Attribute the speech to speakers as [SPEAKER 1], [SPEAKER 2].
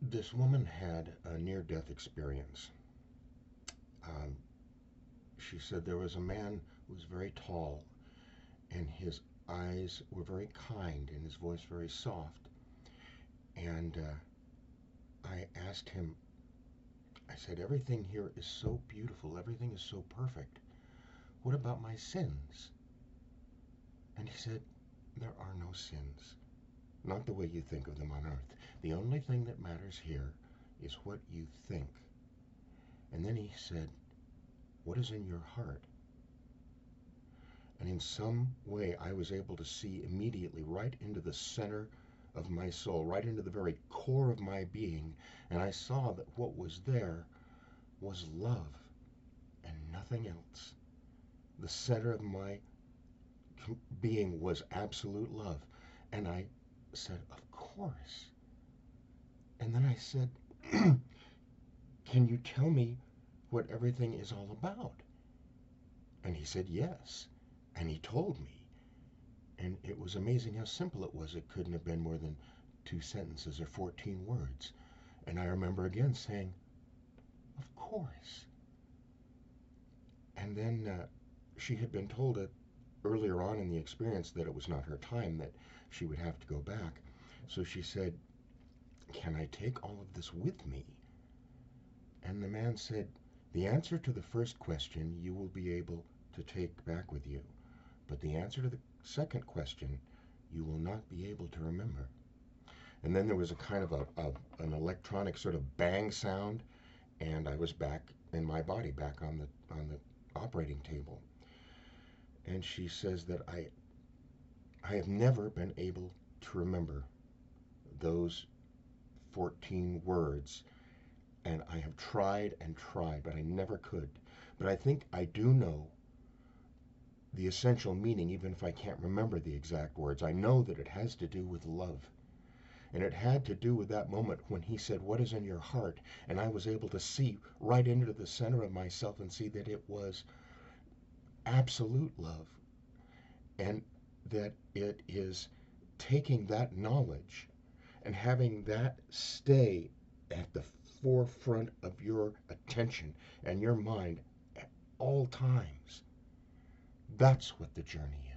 [SPEAKER 1] This woman had a near-death experience. Um, she said there was a man who was very tall, and his eyes were very kind, and his voice very soft. And I asked him, I said, everything here is so beautiful, everything is so perfect. What about my sins? And he said, there are no sins. Not the way you think of them on earth. The only thing that matters here is what you think. And then he said, what is in your heart? And in some way, I was able to see immediately right into the center of my soul, right into the very core of my being. And I saw that what was there was love and nothing else. The center of my being was absolute love. And I said, of course. And then I said, can you tell me what everything is all about? And he said, yes. And he told me. And it was amazing how simple it was. It couldn't have been more than 2 sentences or 14 words. And I remember again saying, of course. And then she had been told it earlier on in the experience that it was not her time, that she would have to go back. So she said, can I take all of this with me? And the man said, the answer to the first question you will be able to take back with you. But the answer to the second question you will not be able to remember. And then there was a kind of an electronic sort of bang sound, and I was back in my body, back on the operating table. And she says that I have never been able to remember those 14 words, and I have tried and tried, but I never could. But I think I do know the essential meaning, even if I can't remember the exact words. I know that it has to do with love. And it had to do with that moment when he said, what is in your heart? And I was able to see right into the center of myself and see that it was absolute love. And that it is taking that knowledge and having that stay at the forefront of your attention and your mind at all times. That's what the journey